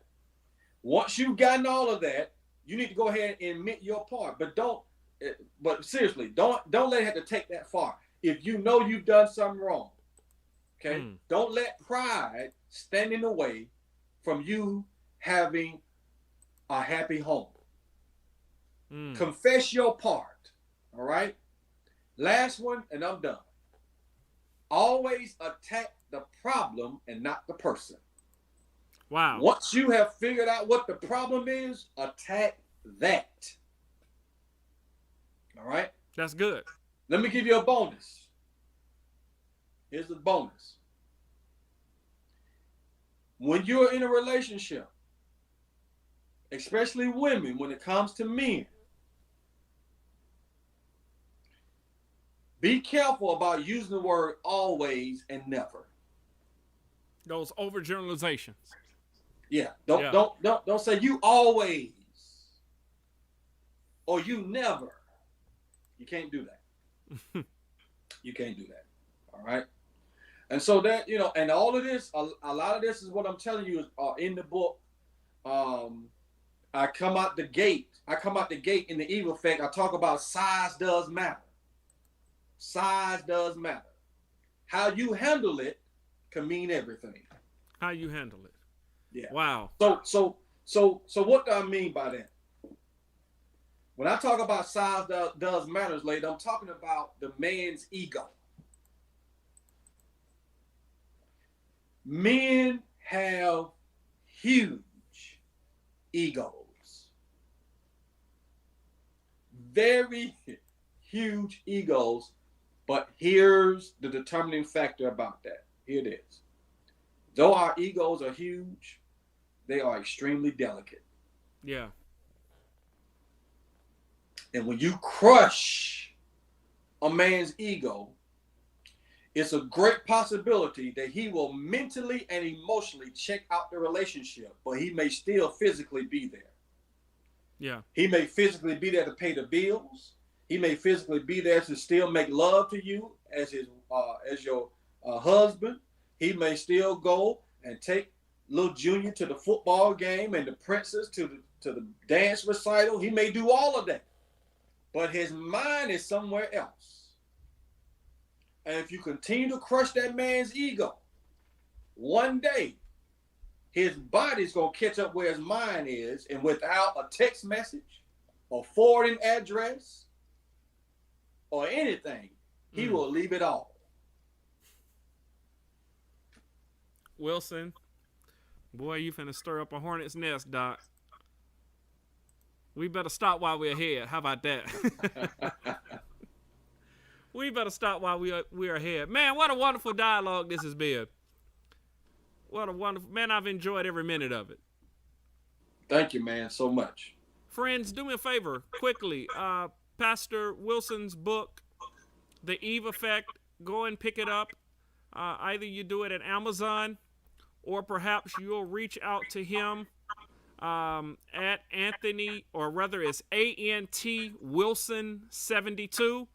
Once you've gotten all of that, you need to go ahead and admit your part. But seriously, don't let it have to take that far. If you know you've done something wrong, okay? Don't let pride stand in the way from you having a happy home. Confess your part, all right? Last one, and I'm done. Always attack the problem and not the person. Wow. Once you have figured out what the problem is, attack that. All right? That's good. Let me give you a bonus. Here's the bonus. When you're in a relationship, especially women, when it comes to men, be careful about using the word always and never. Those overgeneralizations. Yeah. Don't say you always or you never. You can't do that. You can't do that. All right. And so that, and all of this, a lot of this is what I'm telling you is in the book. I come out the gate. I come out the gate in the Eve effect. I talk about size does matter. Size does matter. How you handle it can mean everything. How you handle it. Yeah. Wow. So what do I mean by that? When I talk about size does matters, lady, I'm talking about the man's ego. Men have huge egos. Very huge egos. But here's the determining factor about that. Here it is. Though our egos are huge, they are extremely delicate. Yeah. And when you crush a man's ego, it's a great possibility that he will mentally and emotionally check out the relationship, but he may still physically be there. Yeah. He may physically be there to pay the bills. He may physically be there to still make love to you as your husband. He may still go and take little Junior to the football game and the princess to the dance recital. He may do all of that, but his mind is somewhere else. And if you continue to crush that man's ego, one day his body's gonna catch up where his mind is, and without a text message, a forwarding address, or anything, he will leave it all. Wilson, boy, you finna stir up a hornet's nest, Doc. We better stop while we're ahead. How about that? We better stop while we're ahead. Man, what a wonderful dialogue this has been. What a wonderful, man, I've enjoyed every minute of it. Thank you, man, so much. Friends, do me a favor, quickly. Pastor Wilson's book, The Eve Effect, go and pick it up. Either you do it at Amazon, or perhaps you'll reach out to him at Anthony, or rather it's A-N-T Wilson 72.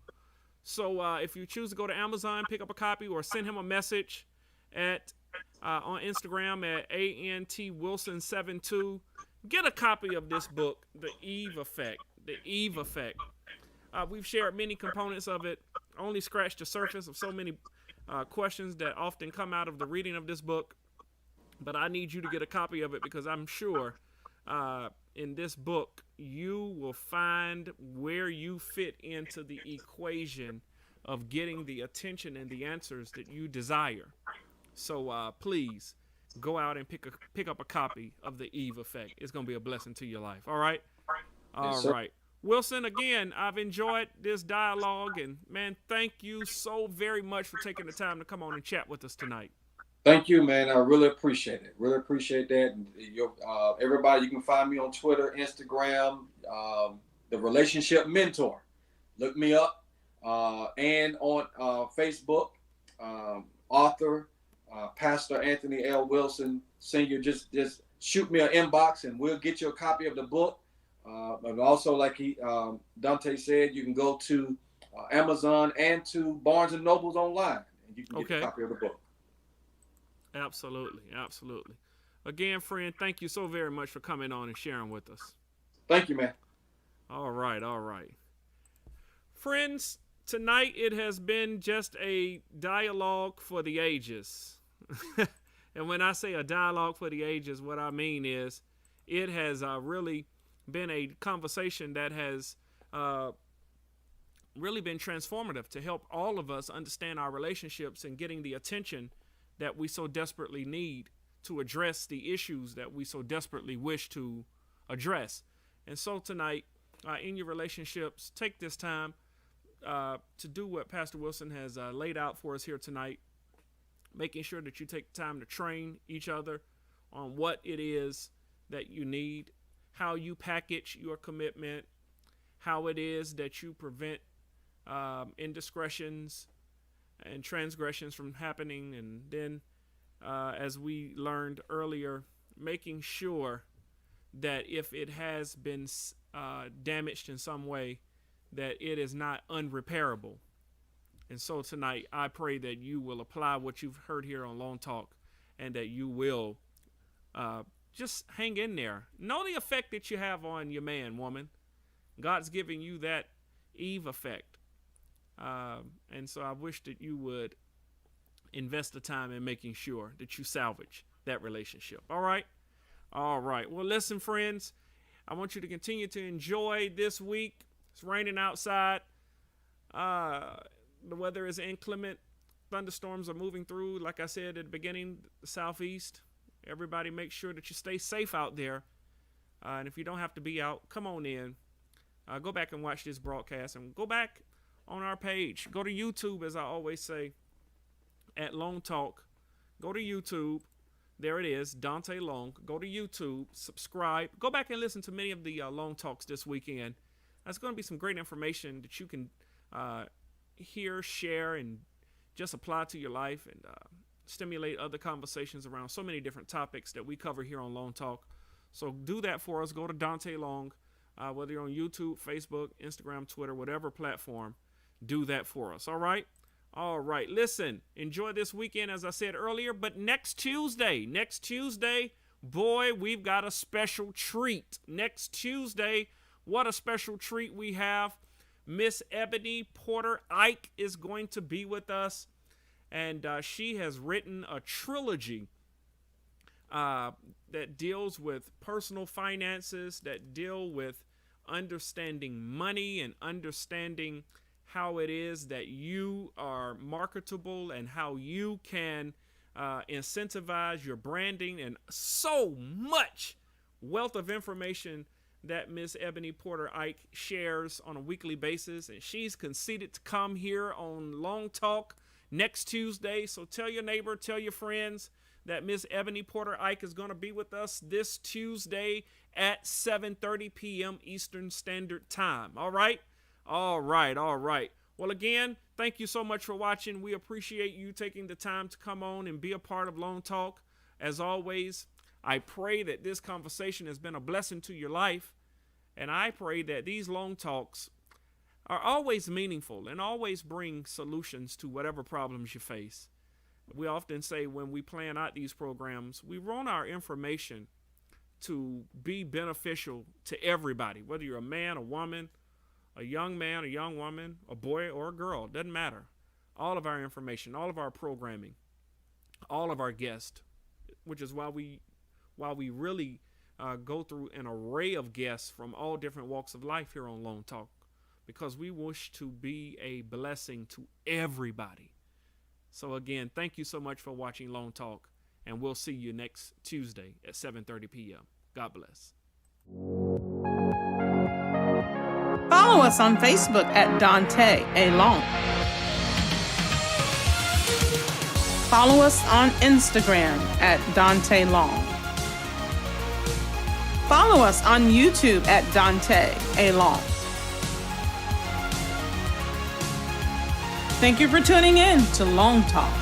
So if you choose to go to Amazon, pick up a copy, or send him a message at on Instagram at A-N-T Wilson 72. Get a copy of this book, The Eve Effect. The Eve Effect. We've shared many components of it, only scratched the surface of so many questions that often come out of the reading of this book. But I need you to get a copy of it, because I'm sure in this book you will find where you fit into the equation of getting the attention and the answers that you desire. So please go out and pick up a copy of The Eve Effect. It's going to be a blessing to your life. All right? All right. Wilson, again, I've enjoyed this dialogue, and man, thank you so very much for taking the time to come on and chat with us tonight. Thank you, man. I really appreciate it. Really appreciate that. And everybody, you can find me on Twitter, Instagram, The Relationship Mentor. Look me up. And on Facebook, author, Pastor Anthony L. Wilson Sr. Just shoot me an inbox, and we'll get you a copy of the book. But also, like Daunta said, you can go to Amazon and to Barnes & Nobles online, and you can get a copy of the book. Absolutely. Absolutely. Again, friend, thank you so very much for coming on and sharing with us. Thank you, man. All right. All right. Friends, tonight it has been just a dialogue for the ages. And when I say a dialogue for the ages, what I mean is it has really been a conversation that has really been transformative to help all of us understand our relationships and getting the attention that we so desperately need to address the issues that we so desperately wish to address. And so tonight, in your relationships, take this time to do what Pastor Wilson has laid out for us here tonight, making sure that you take time to train each other on what it is that you need, how you package your commitment, how it is that you prevent indiscretions and transgressions from happening, and then as we learned earlier, making sure that if it has been damaged in some way, that it is not unrepairable. And so tonight, I pray that you will apply what you've heard here on LongTalk, and that you will just hang in there. Know the effect that you have on your man, woman. God's giving you that Eve effect. And so I wish that you would invest the time in making sure that you salvage that relationship. All right? All right. Well, listen, friends, I want you to continue to enjoy this week. It's raining outside. The weather is inclement. Thunderstorms are moving through, like I said at the beginning, the southeast. Everybody make sure that you stay safe out there. And if you don't have to be out, come on in. Go back and watch this broadcast, and go back on our page. Go to YouTube, as I always say, at LongTalk. Go to YouTube. There it is, Daunta Long. Go to YouTube, subscribe. Go back and listen to many of the Long Talks this weekend. That's going to be some great information that you can hear, share, and just apply to your life, and stimulate other conversations around so many different topics that we cover here on Long Talk. So do that for us. Go to Daunta Long, whether you're on YouTube, Facebook, Instagram, Twitter, whatever platform, do that for us. All right? All right. Listen, enjoy this weekend, as I said earlier, but next Tuesday, boy, we've got a special treat. Next Tuesday, what a special treat we have. Miss Ebony Porter Ike is going to be with us, and she has written a trilogy that deals with personal finances, that deal with understanding money and understanding how it is that you are marketable and how you can incentivize your branding, and so much wealth of information that Miss Ebony Porter Ike shares on a weekly basis. And she's conceded to come here on Long Talk next Tuesday. So tell your neighbor, tell your friends that Miss Ebony Porter Ike is going to be with us this Tuesday at 7:30 p.m. Eastern Standard Time. All right? All right. All right. Well, again, thank you so much for watching. We appreciate you taking the time to come on and be a part of Long Talk. As always, I pray that this conversation has been a blessing to your life, and I pray that these Long Talks are always meaningful and always bring solutions to whatever problems you face. We often say when we plan out these programs, we want our information to be beneficial to everybody, whether you're a man, a woman, a young man, a young woman, a boy or a girl, doesn't matter. All of our information, all of our programming, all of our guests, which is why we really go through an array of guests from all different walks of life here on Long Talk, because we wish to be a blessing to everybody. So again, thank you so much for watching Long Talk, and we'll see you next Tuesday at 7:30 p.m. God bless. Follow us on Facebook at Daunta Long. Follow us on Instagram at Daunta Long. Follow us on YouTube at Daunta Long. Thank you for tuning in to Long Talk.